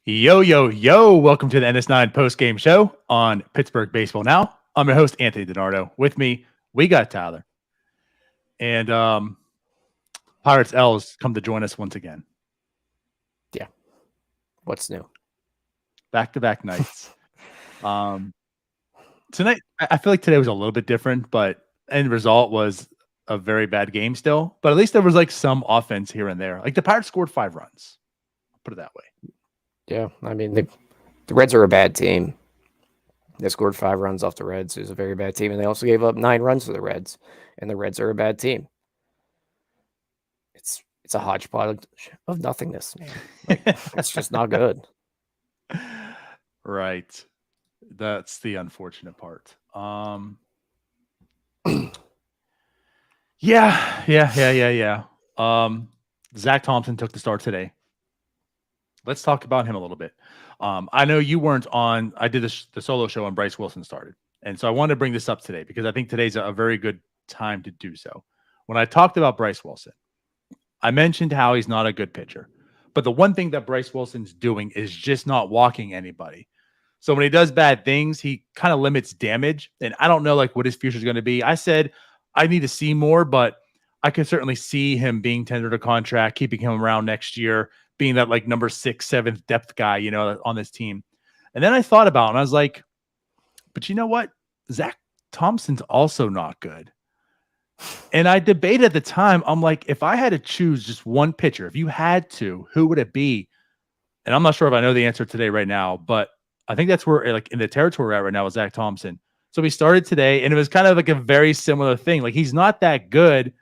Yo, yo, yo. Welcome to the NS9 Postgame show on Pittsburgh Baseball Now. I'm your host, Anthony DiNardo. With me, we got Tyler. And Pirates L's come to join us once again. Yeah. What's new? Back-to-back nights. Tonight, I feel like today was a little bit different, but end result was a very bad game still. But at least there was like some offense here and there. Like the Pirates scored 5 runs. I'll put it that way. Yeah, I mean, the Reds are a bad team. They scored 5 runs off the Reds. It was a very bad team, and they also gave up 9 runs to the Reds, and the Reds are a bad team. It's a hodgepodge of nothingness, man. Like, it's just not good. Right. That's the unfortunate part. Yeah. Zach Thompson took the start today. Let's talk about him a little bit. I know you weren't on. I did the solo show when Bryce Wilson started. And so I wanted to bring this up today because I think today's a very good time to do so. When I talked about Bryce Wilson, I mentioned how he's not a good pitcher. But the one thing that Bryce Wilson's doing is just not walking anybody. So when he does bad things, he kind of limits damage. And I don't know like what his future is going to be. I said I need to see more, but I could certainly see him being tendered a contract, keeping him around next year, being that like number 6, 7th depth guy, you know, on this team. And then I thought about it and I was like, but you know what? Zach Thompson's also not good. And I debated at the time. I'm like, if I had to choose just one pitcher, if you had to, who would it be? And I'm not sure if I know the answer today right now, but I think that's where like in the territory we're at right now with Zach Thompson. So we started today and it was kind of like a very similar thing. Like he's not that good.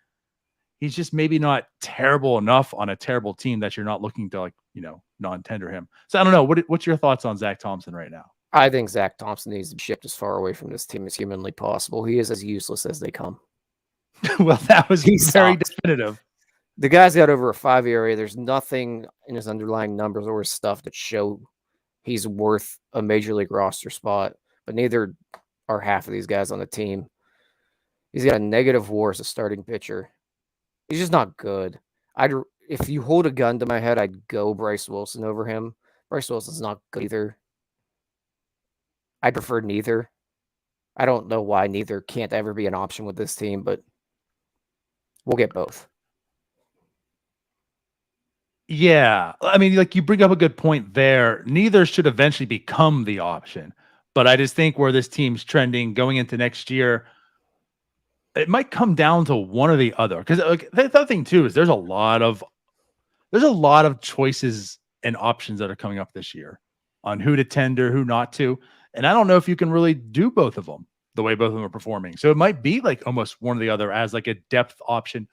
He's just maybe not terrible enough on a terrible team that you're not looking to like, you know, non-tender him. So I don't know. What's your thoughts on Zach Thompson right now? I think Zach Thompson needs to be shipped as far away from this team as humanly possible. He is as useless as they come. Well, that was very definitive. The guy's got over a 5 ERA. There's nothing in his underlying numbers or his stuff that show he's worth a major league roster spot, but neither are half of these guys on the team. He's got a negative WAR as a starting pitcher. He's just not good. If you hold a gun to my head, I'd go Bryce Wilson over him. Bryce Wilson's not good either. I prefer neither. I don't know why neither can't ever be an option with this team, but we'll get both. Yeah. I mean, like you bring up a good point there. Neither should eventually become the option. But I just think where this team's trending going into next year, it might come down to one or the other. Because like, the other thing too is there's a lot of choices and options that are coming up this year on who to tender, who not to. And I don't know if you can really do both of them the way both of them are performing. So it might be like almost one or the other as like a depth option,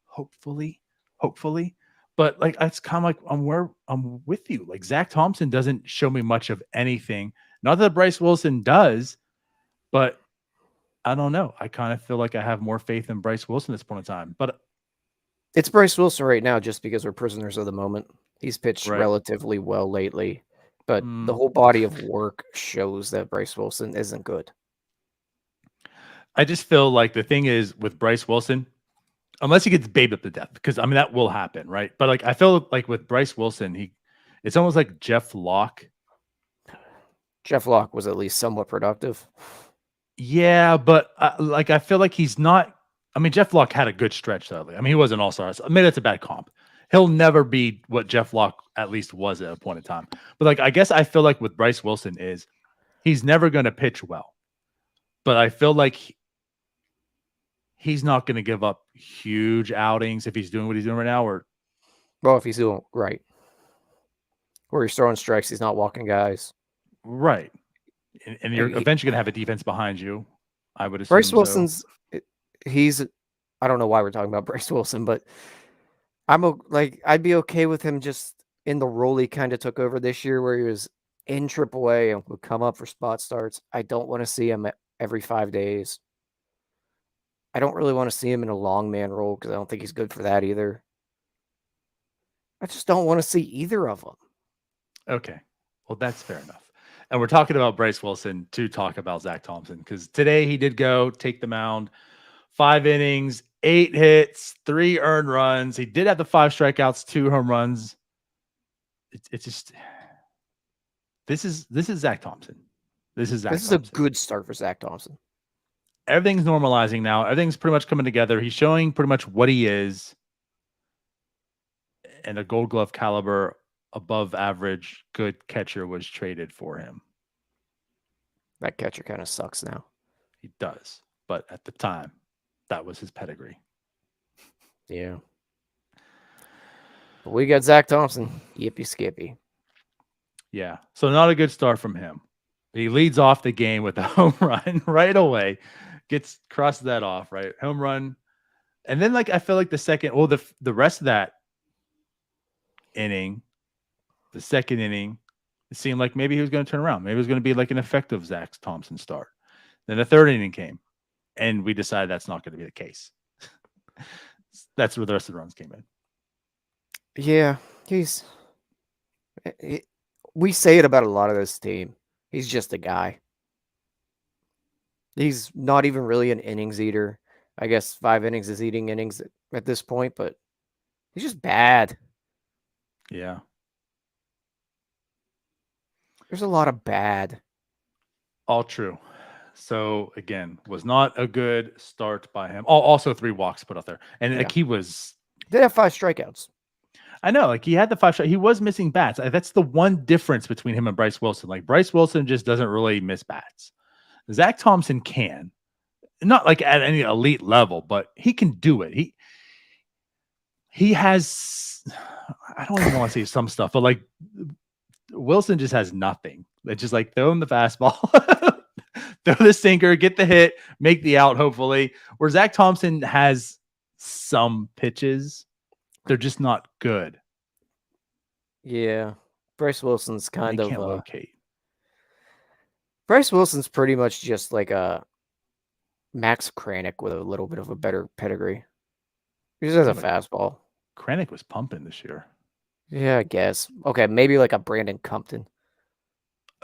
hopefully. But like it's kind of like I'm with you. Like Zach Thompson doesn't show me much of anything. Not that Bryce Wilson does, but I don't know. I kind of feel like I have more faith in Bryce Wilson at this point in time. But it's Bryce Wilson right now just because we're prisoners of the moment. He's pitched relatively well lately, but the whole body of work shows that Bryce Wilson isn't good. I just feel like the thing is with Bryce Wilson, unless he gets babied up to death, because I mean that will happen, right? But like I feel like with Bryce Wilson, it's almost like Jeff Locke. Jeff Locke was at least somewhat productive. Yeah, but like I feel like he's not. I mean, Jeff Locke had a good stretch though. I mean, he was an all-star. So maybe that's a bad comp. He'll never be what Jeff Locke at least was at a point in time. But like I guess I feel like with Bryce Wilson is he's never going to pitch well. But I feel like he's not going to give up huge outings if he's doing what he's doing right now. Well, if he's doing right. Where he's throwing strikes, he's not walking guys. Right. And you're eventually going to have a defense behind you, I would assume. Bryce Wilson's, he's I don't know why we're talking about Bryce Wilson, but I'd be okay with him just in the role he kind of took over this year, where he was in AAA and would come up for spot starts. I don't want to see him every 5 days. I don't really want to see him in a long man role because I don't think he's good for that either. I just don't want to see either of them. Okay. Well, that's fair enough. And we're talking about Bryce Wilson to talk about Zach Thompson, because today he did go take the mound, 5 innings, 8 hits, 3 earned runs. He did have the 5 strikeouts, 2 home runs. It's just this is Zach Thompson. This is a good start for Zach Thompson. Everything's normalizing now. Everything's pretty much coming together. He's showing pretty much what he is, and a Gold Glove caliber, above average, good catcher was traded for him. That catcher kind of sucks now. He does, but at the time, that was his pedigree. Yeah. But we got Zach Thompson. Yippee skippy. Yeah. So not a good start from him. He leads off the game with a home run right away. Crosses that off, right? Home run. And then, I feel like the rest of that inning, the second inning, it seemed like maybe he was going to turn around. Maybe it was going to be like an effective Zach Thompson start. Then the third inning came, and we decided that's not going to be the case. That's where the rest of the runs came in. Yeah, we say it about a lot of this team. He's just a guy. He's not even really an innings eater. I guess 5 innings is eating innings at this point, but he's just bad. Yeah. There's a lot of bad. All true. So, again, was not a good start by him. Also 3 walks put out there. And he was... Did have 5 strikeouts. I know, he had the 5 strikeouts. He was missing bats. That's the one difference between him and Bryce Wilson. Bryce Wilson just doesn't really miss bats. Zach Thompson can. Not at any elite level, but he can do it. He has... I don't even want to say some stuff, but Wilson just has nothing. It's just throw him the fastball, throw the sinker, get the hit, make the out, hopefully. Where Zach Thompson has some pitches, they're just not good. Yeah. Bryce Wilson's kind of... can't locate. Bryce Wilson's pretty much just like a Max Kranick with a little bit of a better pedigree. He just has a fastball. Kranick was pumping this year. Yeah, I guess. Okay, maybe like a Brandon Compton.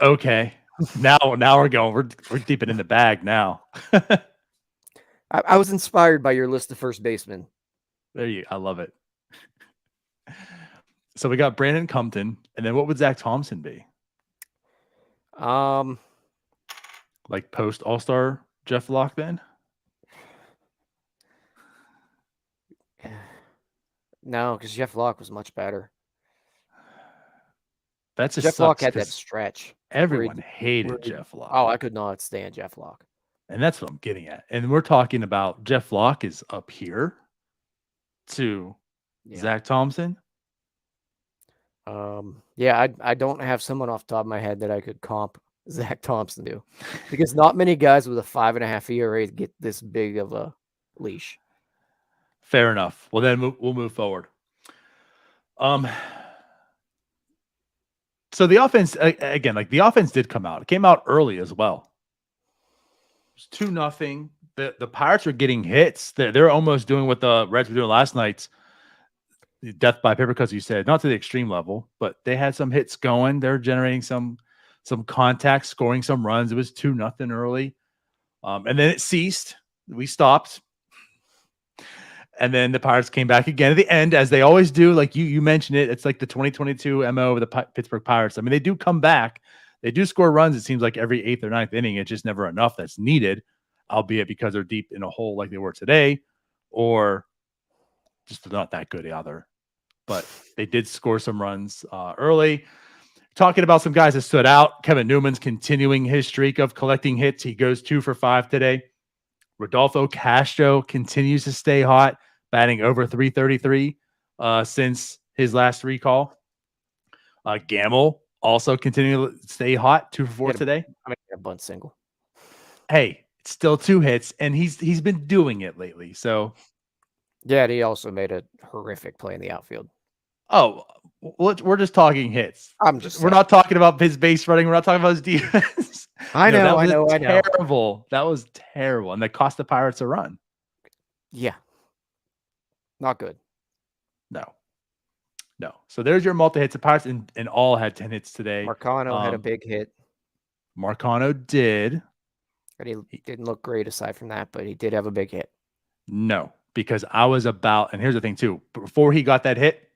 Okay. Now we're going. We're deep in the bag now. I was inspired by your list of first basemen. I love it. So we got Brandon Compton, and then what would Zach Thompson be? Post All-Star Jeff Locke then? No, because Jeff Locke was much better. That's Jeff Locke had that stretch. Everyone hated Jeff Locke. Oh, I could not stand Jeff Locke. And that's what I'm getting at. And we're talking about Jeff Locke is up here to Zach Thompson. Yeah, I don't have someone off the top of my head that I could comp Zach Thompson to, because not many guys with a 5.5 ERA get this big of a leash. Fair enough. Well, then we'll move forward. So the offense, again, the offense did come out. It came out early as well. It was 2-0. The Pirates are getting hits. They're almost doing what the Reds were doing last night. Death by paper, because you said, not to the extreme level, but they had some hits going. They're generating some contact, scoring some runs. It was 2-0 early. And then it ceased. We stopped. And then the Pirates came back again at the end, as they always do. Like you mentioned it. It's like the 2022 MO of the Pittsburgh Pirates. I mean, they do come back. They do score runs, it seems like, every 8th or 9th inning. It's just never enough that's needed, albeit because they're deep in a hole like they were today, or just not that good either. But they did score some runs early. Talking about some guys that stood out, Kevin Newman's continuing his streak of collecting hits. He goes 2 for 5 today. Rodolfo Castro continues to stay hot, batting over 333 since his last recall. Gamel also continuing to stay hot, 2 for 4 today. I mean, a bunt single. Hey, it's still 2 hits, and he's been doing it lately. So Yeah, and he also made a horrific play in the outfield. Oh, we're just talking hits. I'm just We're saying. not talking about his base running. We're not talking about his defense. I know, that I was know, I know. terrible. That was terrible, and that cost the Pirates a run. Yeah. Not good. No. So there's your multi hits. The Pirates in all had 10 hits today. Marcano had a big hit. Marcano did. But he didn't look great aside from that, but he did have a big hit. No, because I was about, and here's the thing too, before he got that hit,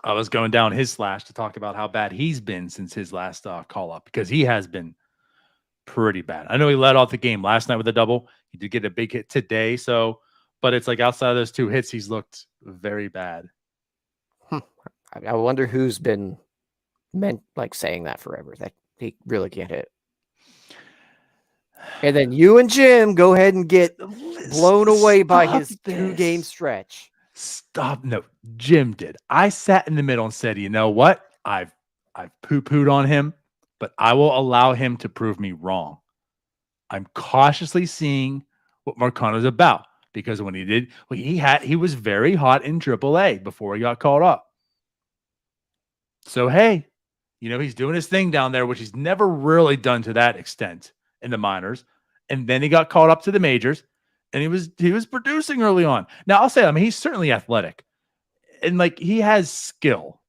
I was going down his slash to talk about how bad he's been since his last call up, because he has been pretty bad. I know he led off the game last night with a double. He did get a big hit today. So, but it's like outside of those 2 hits, he's looked very bad. I wonder who's been saying that forever, that he really can't hit. And then you and Jim go ahead and get blown away by his 2-game stretch. Stop. No, Jim did. I sat in the middle and said, you know what? I've poo-pooed on him, but I will allow him to prove me wrong. I'm cautiously seeing what Marcano's about, because when he did, he was very hot in AAA before he got called up. So, hey, he's doing his thing down there, which he's never really done to that extent in the minors. And then he got called up to the majors, and he was producing early on. Now, I'll say, he's certainly athletic, and he has skill.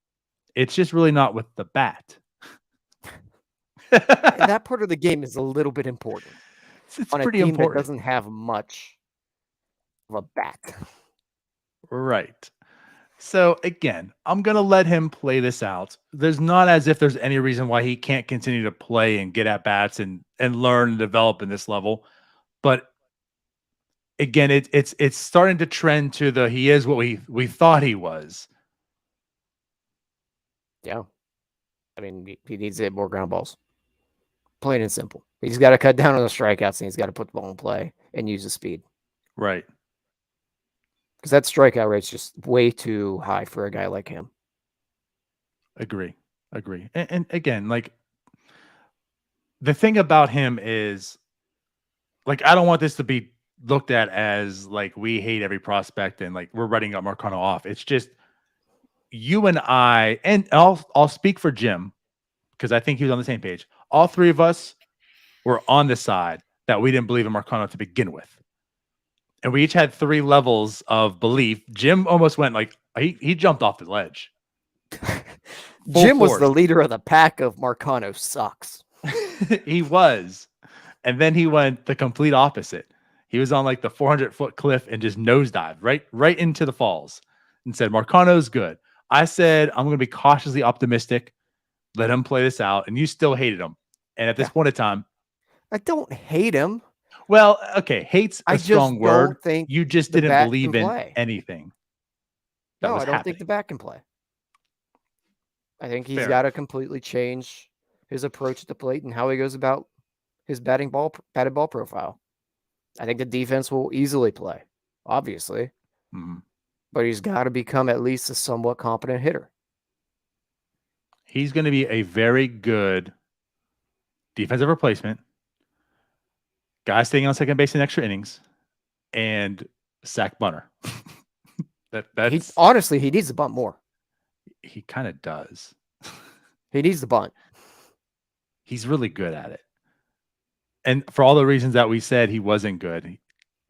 It's just really not with the bat. And that part of the game is a little bit important. It's on a pretty team important. that doesn't have much of a bat. Right. So again, I'm going to let him play this out. There's not as if there's any reason why he can't continue to play and get at bats and learn and develop in this level. But again, it's starting to trend to he is what we thought he was. Yeah. I mean, he needs to hit more ground balls. Plain and simple. He's got to cut down on the strikeouts, and he's got to put the ball in play and use the speed. Right. Because that strikeout rate's just way too high for a guy like him. Agree. And again, the thing about him is, I don't want this to be looked at as we hate every prospect and we're writing up Marcano off. It's just you and I, and I'll speak for Jim, because I think he was on the same page. All 3 of us were on the side that we didn't believe in Marcano to begin with. And we each had 3 levels of belief. Jim almost went he jumped off the ledge. Jim was the leader of the pack of Marcano sucks. He was. And then he went the complete opposite. He was on the 400-foot cliff and just nosedived right into the falls and said, Marcano's good. I said, I'm going to be cautiously optimistic. Let him play this out. And you still hated him. And at this point in time, I don't hate him. Well, okay, hate's a strong word. Think you just didn't believe in anything. No, I don't think the bat can play. I think he's got to completely change his approach at the plate and how he goes about his batted ball profile. I think the defense will easily play, obviously. Mm-hmm. But he's got to become at least a somewhat competent hitter. He's going to be a very good defensive replacement. Guy staying on second base in extra innings, and sack bunter. Honestly, he needs to bunt more. He kind of does. He needs to bunt. He's really good at it. And for all the reasons that we said he wasn't good,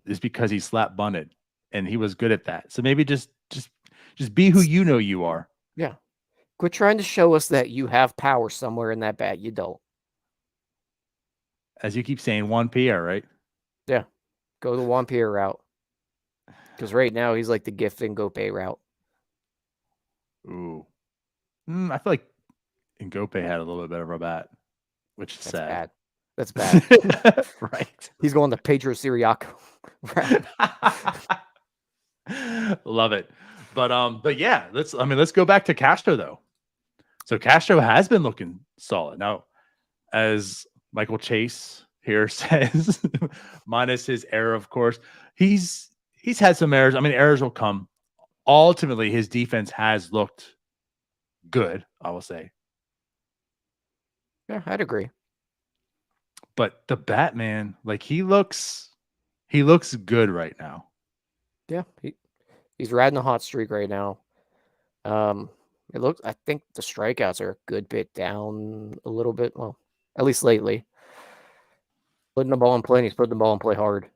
is because he slap bunted, and he was good at that. So maybe just be who you know you are. Yeah. Quit trying to show us that you have power somewhere in that bat. You don't. As you keep saying, Juan Pierre, right? Yeah. Go the Juan Pierre route. Because right now he's like the gift and Ngope route. Ooh. I feel like Ngope had a little bit better of a bat, which is sad. That's bad. Right. He's going to Pedro Siriaco. Love it. But yeah, let's go back to Castro though. So Castro has been looking solid. Now, as Michael Chase here says, minus his error, of course, he's had some errors. Errors will come. Ultimately, his defense has looked good, I will say. Yeah, I'd agree. But the Batman, he looks good right now. Yeah, He's riding a hot streak right now. I think the strikeouts are a good bit down a little bit. Well, at least lately. Putting the ball in play, and he's putting the ball in play hard.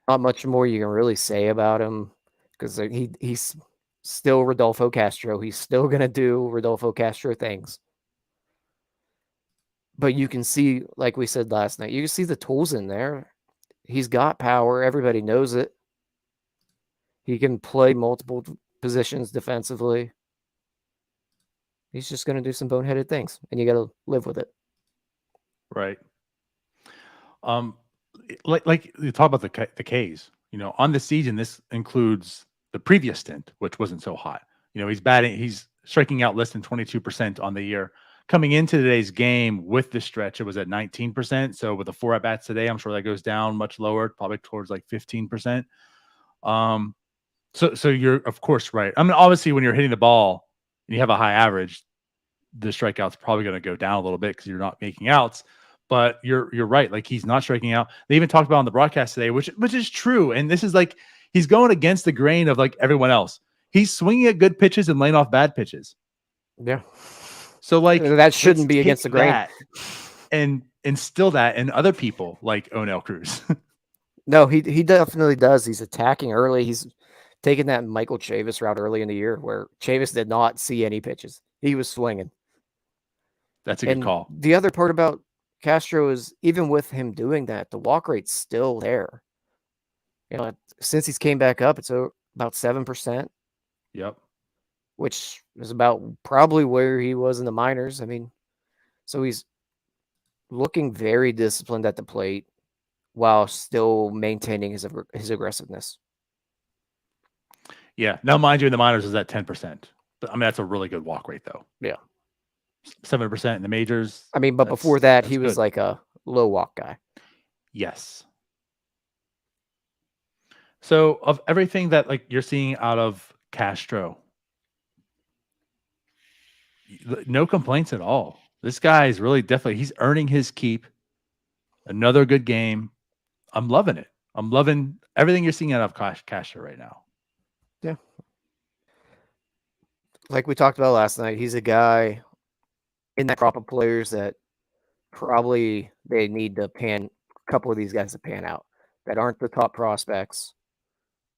Not much more you can really say about him because he's still Rodolfo Castro. He's still going to do Rodolfo Castro things. But you can see, like we said last night, you can see the tools in there. He's got power. Everybody knows it. He can play multiple positions defensively. He's just going to do some boneheaded things, and you got to live with it. Right. Like you talk about the K's, on the season, this includes the previous stint, which wasn't so hot. He's striking out less than 22% on the year. Coming into today's game with the stretch, it was at 19%. So with the 4 at-bats today, I'm sure that goes down much lower, probably towards like 15%. So you're, of course, right. I mean, obviously, when you're hitting the ball and you have a high average, the strikeout's probably going to go down a little bit because you're not making outs. But you're right. Like, he's not striking out. They even talked about on the broadcast today, which is true. And this is like, he's going against the grain of like everyone else. He's swinging at good pitches and laying off bad pitches. Yeah. So like that shouldn't be against the grain. And instill that in other people like Onel Cruz. No, he definitely does. He's attacking early. He's taking that Michael Chavis route early in the year where Chavis did not see any pitches. He was swinging. That's a good call. The other part about Castro is even with him doing that, the walk rate's still there. Since he's came back up, it's about 7%. Yep. Which is about probably where he was in the minors. I mean, so he's looking very disciplined at the plate while still maintaining his aggressiveness. Yeah. Now, mind you, in the minors is at 10%. But I mean, that's a really good walk rate, though. Yeah. 7% in the majors. I mean, but before that, he was like a low walk guy. Yes. So of everything that like you're seeing out of Castro, no complaints at all. This guy is really he's earning his keep. Another good game. I'm loving it. I'm loving everything you're seeing out of Castro right now. Yeah. Like we talked about last night, he's a guy in that crop of players that probably they need to a couple of these guys to pan out that aren't the top prospects.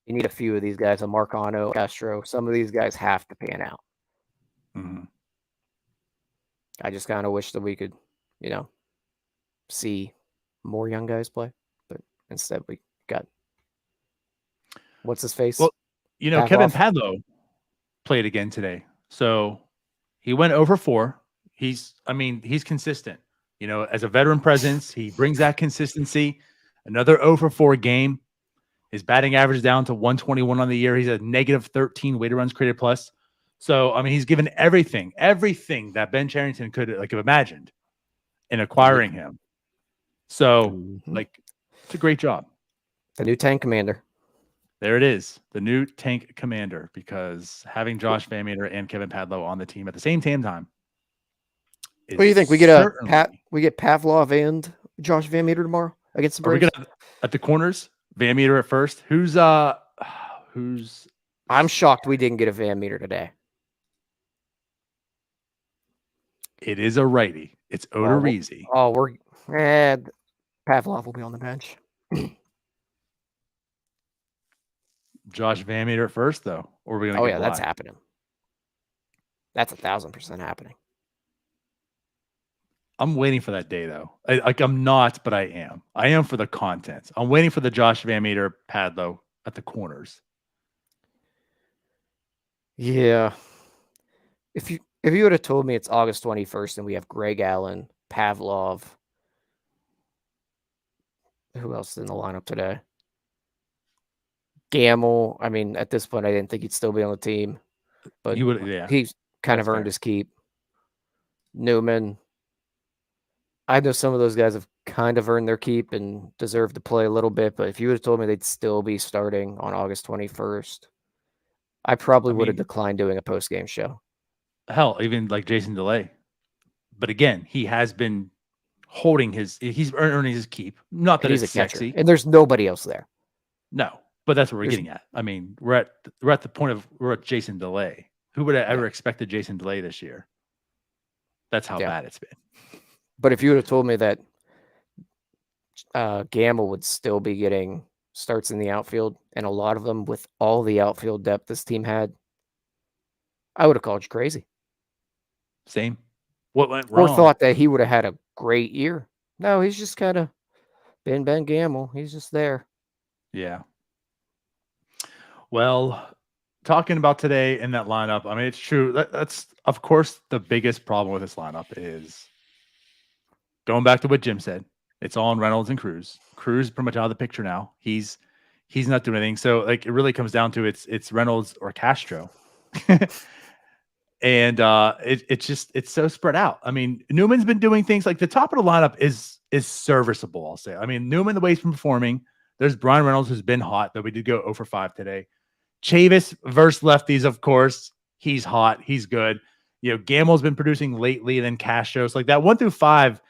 You need a few of these guys, a Marcano, Castro. Some of these guys have to pan out. Mm-hmm. I just kind of wish that we could, see more young guys play, but instead we got what's his face? Well, Kevin Padlo played again today, so he went over 4. He's consistent. As a veteran presence, he brings that consistency. Another over 4 game. His batting average is down to 121 on the year. He's at -13 weighted runs created plus. So, I mean, he's given everything that Ben Cherington could have imagined in acquiring him. So, it's a great job. The new tank commander. There it is, the new tank commander, because having Josh Van Meter and Kevin Padlo on the team at the same time. What do you think? We get we get Pavlov and Josh Van Meter tomorrow against the Braves? Are we gonna at the corners? Van Meter at first. Who's? I'm shocked we didn't get a Van Meter today. It is a righty. It's Odorizzi. Pavlov will be on the bench. Josh Van Meter at first, though, or are we gonna? That's happening. That's 1,000% happening. I'm waiting for that day, though. I'm not, but I am. I am for the content. I'm waiting for the Josh Van Meter Padlo at the corners. Yeah. If you would have told me it's August 21st and we have Greg Allen, Pavlov, who else is in the lineup today? Gamel. I mean, at this point, I didn't think he'd still be on the team, but he's kind of earned his keep. Newman. I know some of those guys have kind of earned their keep and deserve to play a little bit, but if you would have told me they'd still be starting on August 21st, I probably would have declined doing a post-game show. Hell, even like Jason DeLay. But again, he has been holding he's earning his keep. Not that he's sexy. Catcher, and there's nobody else there. No, but that's what we're There's- getting at. I mean, we're at the point of we're at Jason Delay. Who would have ever expected Jason Delay this year? That's how bad it's been. But if you would have told me that Gamel would still be getting starts in the outfield, and a lot of them with all the outfield depth this team had, I would have called you crazy. Same. What went wrong? Or thought that he would have had a great year. No, he's just kind of been Ben Gamel. He's just there. Yeah. Well, talking about today in that lineup, I mean, it's true. That's, of course, the biggest problem with this lineup is going back to what Jim said. It's all on Reynolds and Cruz. Cruz is pretty much out of the picture now. He's not doing anything. So, like, it really comes down to it's Reynolds or Castro. And it's so spread out. I mean, Newman's been doing things like the top of the lineup is serviceable, I'll say. I mean, Newman, the way he's been performing. There's Brian Reynolds, who's been hot, but we did go 0 for 5 today. Chavis versus lefties, of course. He's hot. He's good. You know, Gamel's been producing lately, and then Castro's like that 1 through 5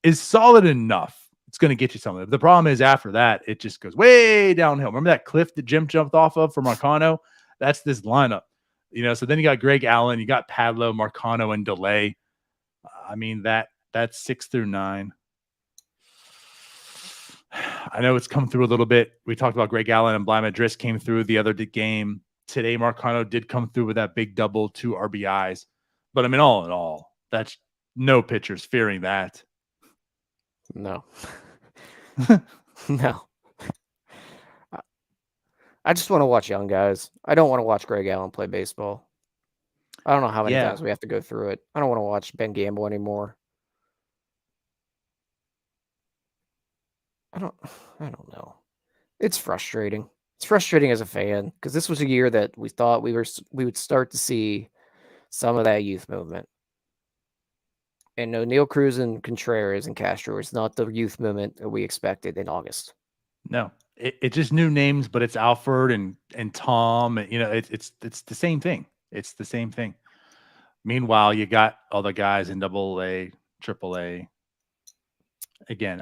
is solid enough. It's going to get you something. The problem is after that, it just goes way downhill. Remember that cliff that Jim jumped off of for Marcano? That's this lineup. You know, so then you got Greg Allen, you got Padlo, Marcano, and Delay. I mean, that's 6 through 9. I know it's come through a little bit. We talked about Greg Allen and Bly Madris came through the other game. Today, Marcano did come through with that big double, 2 RBIs. But I mean, all in all, that's no pitchers fearing that. No. No. I just want to watch young guys. I don't want to watch Greg Allen play baseball. I don't know how many times we have to go through it. I don't want to watch Ben Gamel anymore. I don't know. It's frustrating. It's frustrating as a fan because this was a year that we thought we would start to see some of that youth movement. And O'Neill, Cruz, and Contreras and Castro is not the youth movement that we expected in August. No. It's just new names, but it's Alfred and Tom. You know, it's the same thing. It's the same thing. Meanwhile, you got all the guys in AA, AAA. Again,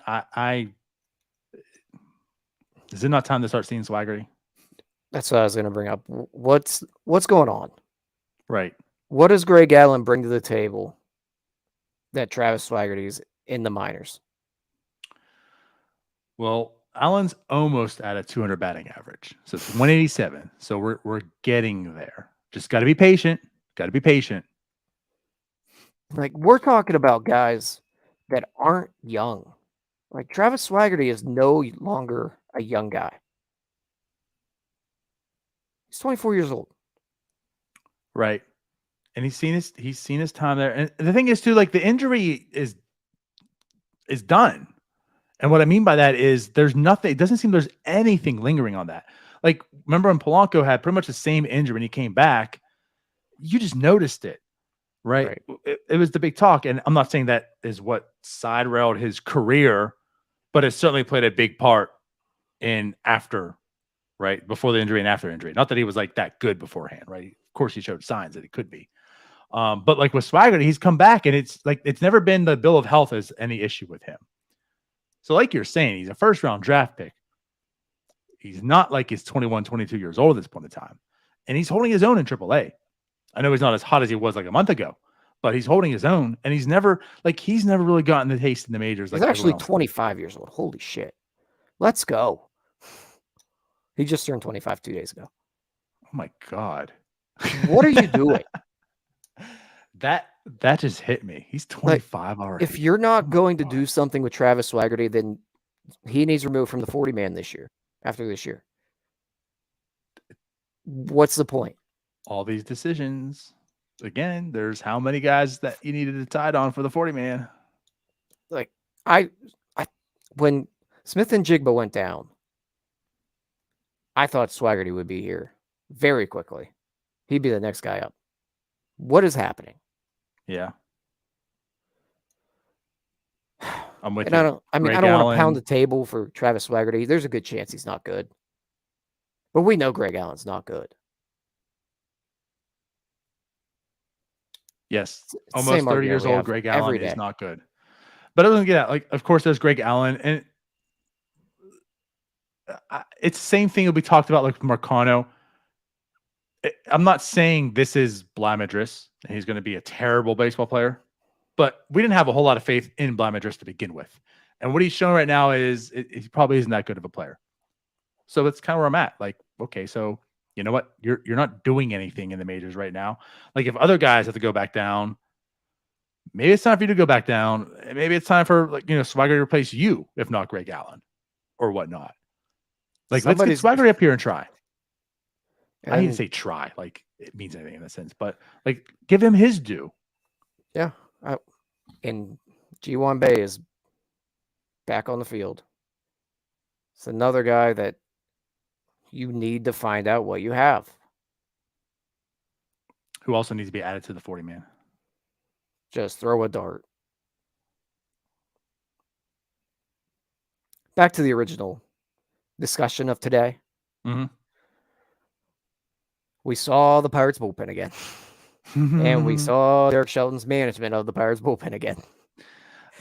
is it not time to start seeing Swaggerty? That's what I was going to bring up. What's going on? Right. What does Greg Allen bring to the table that Travis Swaggerty's in the minors? Well, Allen's almost at a 200 batting average. So it's 187. So we're getting there. Just got to be patient. Got to be patient. Like, we're talking about guys that aren't young. Like, Travis Swaggerty is no longer a young guy. He's 24 years old. Right. And he's seen his time there. And the thing is too, like, the injury is done. And what I mean by that is there's nothing, it doesn't seem there's anything lingering on that. Like, remember when Polanco had pretty much the same injury when he came back, you just noticed it, right? It was the big talk. And I'm not saying that is what side railed his career, but it certainly played a big part in after, right? Before the injury and after injury. Not that he was like that good beforehand, right? Of course, he showed signs that he could be. But like with Swaggerty, he's come back and it's like, it's never been the bill of health as any issue with him. So like you're saying, he's a first round draft pick. He's not like he's 21, 22 years old at this point in time. And he's holding his own in AAA. I know he's not as hot as he was like a month ago, but he's holding his own. And he's never really gotten the taste in the majors. He's actually 25 years old. Holy shit. Let's go. He just turned 25 2 days ago. Oh my God. What are you doing? That just hit me. He's 25 already. If you're not going to do something with Travis Swaggerty, then he needs removed from the 40-man this year, after this year. What's the point? All these decisions. Again, there's how many guys that you needed to tie on for the 40-man. Like, when Smith and Jigba went down, I thought Swaggerty would be here very quickly. He'd be the next guy up. What is happening? Yeah. I'm with and you. I don't want to pound the table for Travis Swaggerty. There's a good chance he's not good. But we know Greg Allen's not good. Yes. Almost 30 years old, Greg Allen is not good. But other than that, like, of course, there's Greg Allen. And it's the same thing that we talked about like Marcano. I'm not saying this is Blamadris and he's going to be a terrible baseball player, but we didn't have a whole lot of faith in Blamadris to begin with. And what he's showing right now is he probably isn't that good of a player. So that's kind of where I'm at. Like, okay, so you know what? You're not doing anything in the majors right now. Like if other guys have to go back down, maybe it's time for you to go back down. Maybe it's time for like, Swagger to replace you, if not Greg Allen or whatnot. Like let's get Swagger up here and try. I hate to say try, like it means anything in that sense, but like give him his due. Yeah. And G1 Bay is back on the field. It's another guy that you need to find out what you have. Who also needs to be added to the 40-man. Just throw a dart. Back to the original discussion of today. Mm-hmm. We saw the Pirates bullpen again. And we saw Derek Shelton's management of the Pirates bullpen again.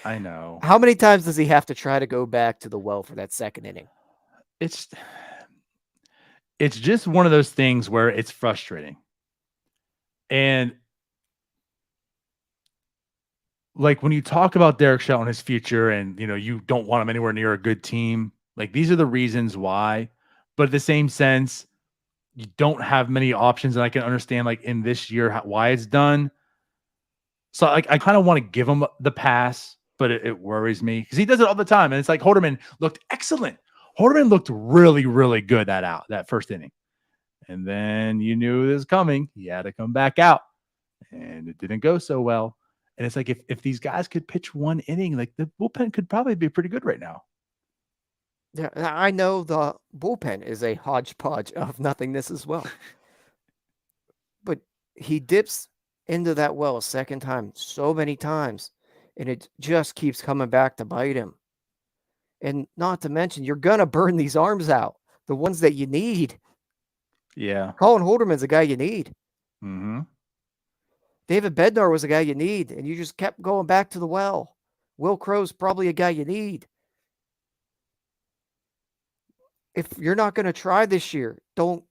I know. How many times does he have to try to go back to the well for that second inning? It's just one of those things where it's frustrating. And like when you talk about Derek Shelton, his future, and you don't want him anywhere near a good team, like these are the reasons why. But at the same sense, you don't have many options, and I can understand like in this year why it's done. So like I kind of want to give him the pass, but it worries me because he does it all the time. And it's like Holderman looked excellent. Holderman looked really, really good that first inning. And then you knew it was coming. He had to come back out. And it didn't go so well. And it's like if these guys could pitch one inning, like the bullpen could probably be pretty good right now. Yeah, I know the bullpen is a hodgepodge of nothingness as well. But he dips into that well a second time so many times, and it just keeps coming back to bite him. And not to mention, you're going to burn these arms out, the ones that you need. Yeah. Colin Holderman's a guy you need. Mm-hmm. David Bednar was a guy you need, and you just kept going back to the well. Will Crow's probably a guy you need. If you're not going to try this year, don't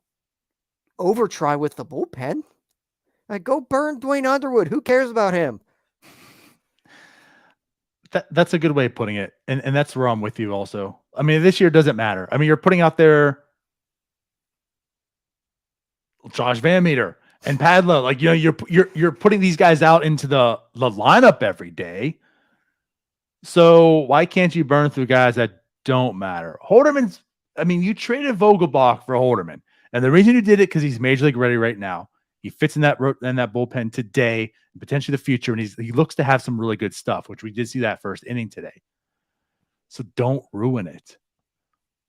over try with the bullpen. Like, go burn Dwayne Underwood. Who cares about him? That's a good way of putting it. And that's where I'm with you also. I mean, this year doesn't matter. I mean, you're putting out there Josh Van Meter and Padlo. Like, you're putting these guys out into the lineup every day. So why can't you burn through guys that don't matter? Holderman's, I mean, you traded Vogelbach for Holderman. And the reason you did it because he's major league ready right now. He fits in that bullpen today, potentially the future, and he looks to have some really good stuff, which we did see that first inning today. So don't ruin it.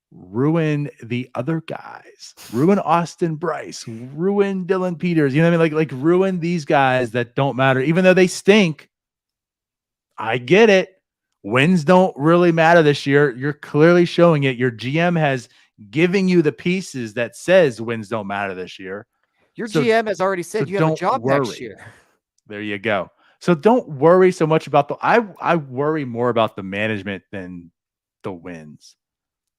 Ruin the other guys. Ruin Austin Bryce. Ruin Dylan Peters. You know what I mean? Like ruin these guys that don't matter, even though they stink. I get it. Wins don't really matter this year. You're clearly showing it. Your GM has given you the pieces that says wins don't matter this year. Your GM has already said you have a job next year. There you go. So don't worry so much about I worry more about the management than the wins.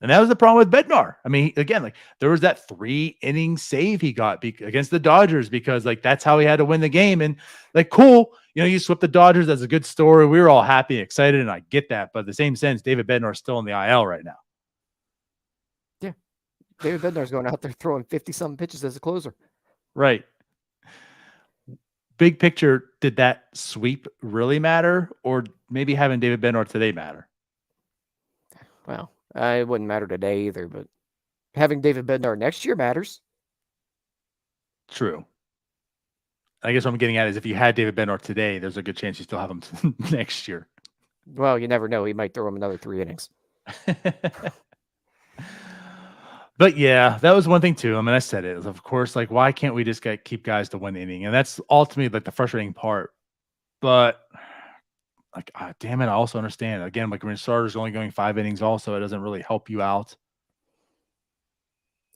And that was the problem with Bednar. I mean, again, like there was that 3-inning save he got against the Dodgers because like that's how he had to win the game. And like, cool, you swept the Dodgers. That's a good story. We were all happy and excited, and I get that. But in the same sense, David Bednar is still in the IL right now. Yeah, David Bednar's going out there throwing 50-something pitches as a closer. Right. Big picture, did that sweep really matter, or maybe having David Bednar today matter? Well, it wouldn't matter today either, but having David Bednar next year matters. True. I guess what I'm getting at is if you had David Bednar today, there's a good chance you still have him next year. Well, you never know. He might throw him another 3 innings. But yeah, that was one thing too. I mean, I said it. Of course, like, why can't we just keep guys to one inning? And that's ultimately like the frustrating part. But like, damn it, I also understand. Again, like when starters only going 5 innings, also it doesn't really help you out.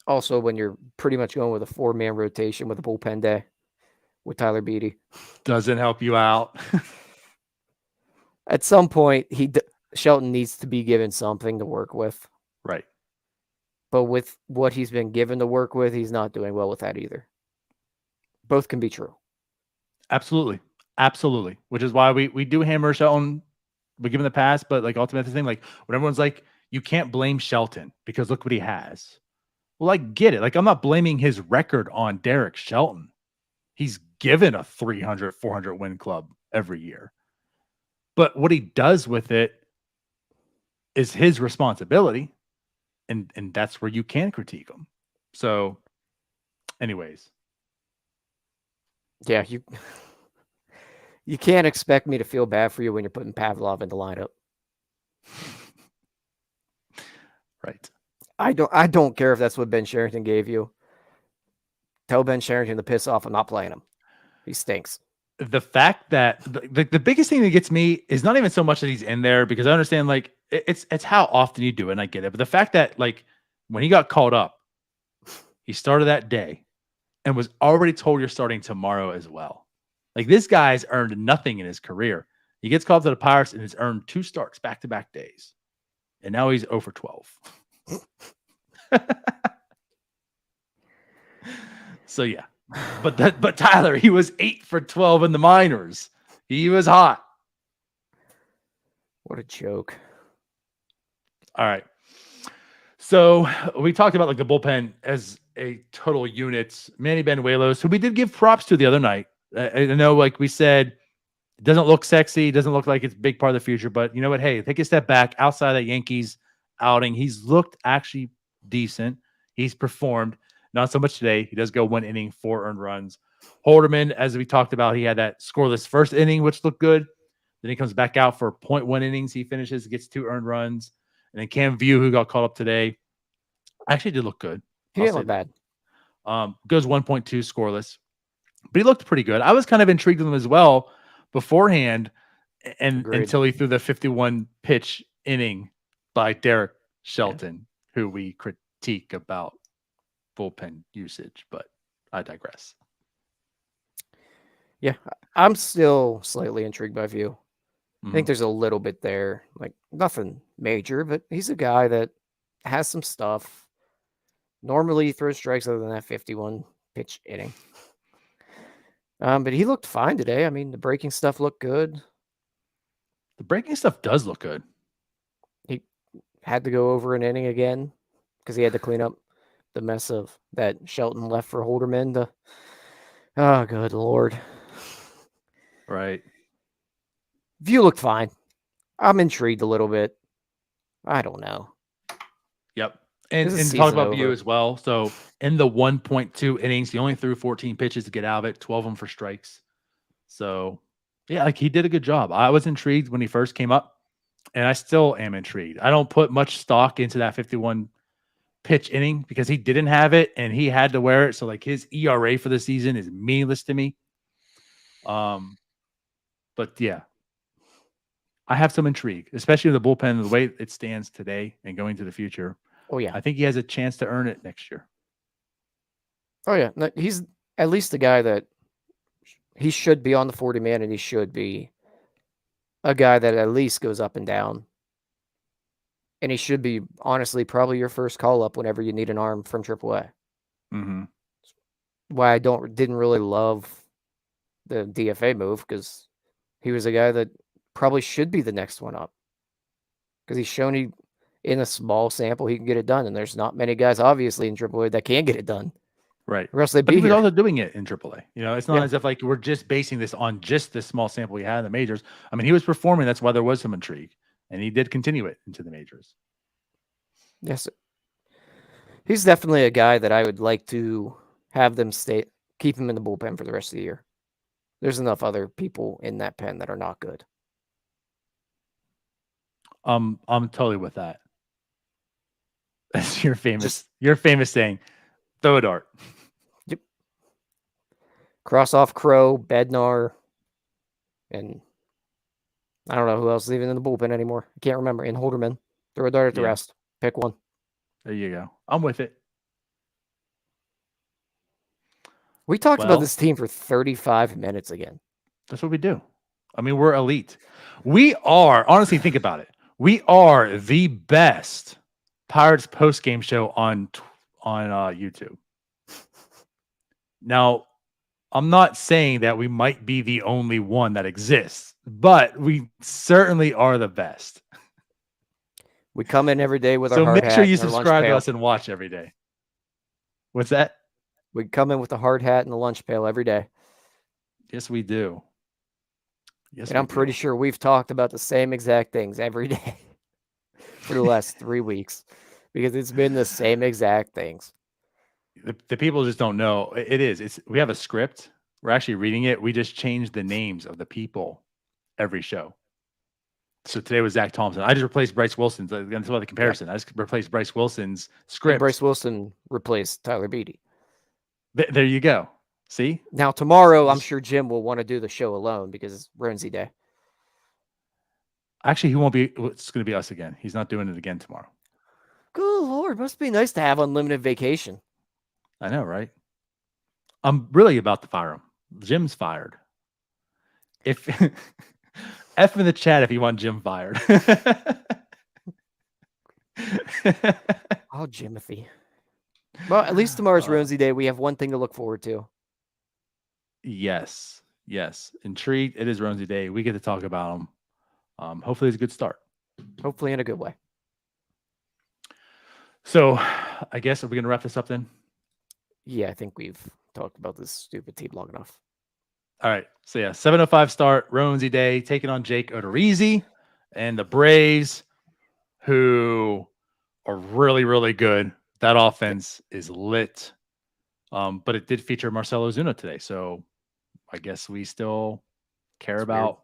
Also, when you're pretty much going with a 4-man rotation with a bullpen day with Tyler Beatty, doesn't help you out. At some point, Shelton needs to be given something to work with. Right. But with what he's been given to work with, he's not doing well with that either. Both can be true. Absolutely. Absolutely. Which is why we do hammer Shelton. We give him the pass, but like ultimately the thing, like when everyone's like, you can't blame Shelton because look what he has. Well, I get it. Like I'm not blaming his record on Derek Shelton. He's given a 300, 400 win club every year. But what he does with it is his responsibility. And that's where you can critique him. So anyways. Yeah, you can't expect me to feel bad for you when you're putting Pavlov in the lineup. Right. I don't care if that's what Ben Sherrington gave you. Tell Ben Sherrington to piss off. I'm not playing him. He stinks. The fact that the biggest thing that gets me is not even so much that he's in there, because I understand like it's how often you do it, and I get it. But the fact that like when he got called up, he started that day and was already told you're starting tomorrow as well. Like this guy's earned nothing in his career. He gets called to the Pirates and has earned 2 starts back-to-back days. And now he's 0 for 12. So yeah. But Tyler, he was 8 for 12 in the minors. He was hot. What a joke. All right. So we talked about like the bullpen as a total unit. Manny Benuelos, who we did give props to the other night. I know, like we said, it doesn't look sexy. It doesn't look like it's a big part of the future. But you know what? Hey, take a step back. Outside of that Yankees outing, he's looked actually decent. He's performed. Not so much today. He does go 1 inning, 4 earned runs. Holderman, as we talked about, he had that scoreless first inning, which looked good. Then he comes back out for 0.1 innings. He finishes, gets 2 earned runs. And then Cam View, who got called up today, actually did look good. He didn't look bad. Goes 1.2 scoreless. But he looked pretty good. I was kind of intrigued with him as well beforehand, and Agreed. until he threw the 51 pitch inning by Derek Shelton, who we critique about bullpen usage, but I digress. Yeah, I'm still slightly intrigued by View. Mm-hmm. I think there's a little bit there, like nothing major, but he's a guy that has some stuff. Normally he throws strikes other than that 51 pitch inning. But he looked fine today. I mean, the breaking stuff looked good. The breaking stuff does look good. He had to go over an inning again because he had to clean up the mess of that Shelton left for Holderman to. Oh, good Lord. Right. View looked fine. I'm intrigued a little bit. I don't know. Yep. And This is talk season about View over. as well. So in the 1.2 innings, he only threw 14 pitches to get out of it, 12 of them for strikes. So yeah, like he did a good job. I was intrigued when he first came up, and I still am intrigued. I don't put much stock into that 51 pitch inning because he didn't have it and he had to wear it. So like his ERA for the season is meaningless to me. But yeah, I have some intrigue, especially in the bullpen, the way it stands today and going to the future. Oh, yeah. I think he has a chance to earn it next year. Oh, yeah. No, he's at least the guy that he should be on the 40-man, and he should be a guy that at least goes up and down. And he should be, honestly, probably your first call-up whenever you need an arm from AAA. Mm-hmm. Why I didn't really love the DFA move, because he was a guy that probably should be the next one up. Because he's shown in a small sample, he can get it done. And there's not many guys, obviously, in AAA that can get it done. Right. Or else they'd But be he was here. also doing it in AAA. You know, it's not Yeah. as if like we're just basing this on just this small sample he had in the majors. I mean, he was performing. That's why there was some intrigue. And he did continue it into the majors. Yes. He's definitely a guy that I would like to have them keep him in the bullpen for the rest of the year. There's enough other people in that pen that are not good. I'm totally with that. That's your famous saying, throw a dart. Yep. Cross off Crow, Bednar, and I don't know who else is even in the bullpen anymore. I can't remember. And Holderman. Throw a dart at the rest. Pick one. There you go. I'm with it. We talked about this team for 35 minutes again. That's what we do. I mean, we're elite. We are, honestly, think about it. We are the best Pirates post-game show on YouTube. Now, I'm not saying that we might be the only one that exists, but we certainly are the best. We come in every day with our So hard make sure hat you and our lunch subscribe to pail. us and watch every day. What's that? We come in with the hard hat and the lunch pail every day. Yes, we do. Yes, And I'm pretty sure we've talked about the same exact things every day for the last 3 weeks because it's been the same exact things. The people just don't know. We have a script. We're actually reading it. We just changed the names of the people every show. So today was Zach Thompson. I just replaced Bryce Wilson's. That's about the comparison. I just replaced Bryce Wilson's script. And Bryce Wilson replaced Tyler Beatty. There you go. See? Now tomorrow, I'm sure Jim will want to do the show alone because it's Ronesy Day. Actually, he won't be. It's going to be us again. He's not doing it again tomorrow. Good Lord, must be nice to have unlimited vacation. I know, right? I'm really about to fire him. Jim's fired. If F in the chat if you want Jim fired. Oh, Jimothy. Well, at least tomorrow's Ronesy Day. We have one thing to look forward to. Yes. Intrigued. It is Ronesy Day. We get to talk about him. Hopefully it's a good start. Hopefully in a good way. So I guess, are we going to wrap this up then? Yeah, I think we've talked about this stupid team long enough. All right. So yeah, 7:05 start, Ronesy Day, taking on Jake Odorizzi and the Braves, who are really, really good. That offense is lit. But it did feature Marcell Ozuna today. So I guess we still care about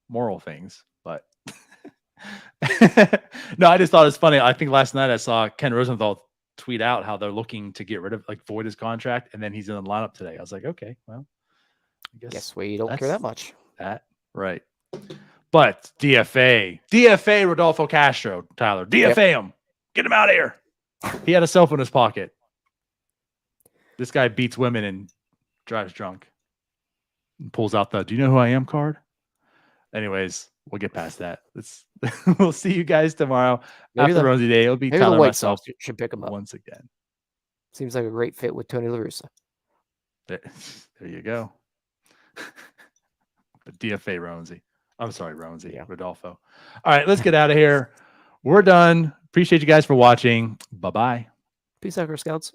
moral things. But no, I just thought it's funny. I think last night I saw Ken Rosenthal tweet out how they're looking to get rid of, void his contract, and then he's in the lineup today. I was like, okay, well, I guess we don't care that much. Right. But DFA Rodolfo Castro, Tyler, DFA him. Get him out of here. He had a cell phone in his pocket. This guy beats women and drives drunk and pulls out the "Do you know who I am" card. Anyways, we'll get past that. We'll see you guys tomorrow after Ronesy Day. It'll be Tyler and myself should pick him up once again. Seems like a great fit with Tony La Russa. There you go. But DFA Ronesy. I'm sorry, Ronesy. Yeah. Rodolfo. All right, let's get out of here. We're done. Appreciate you guys for watching. Bye-bye. Peace out, Girl Scouts.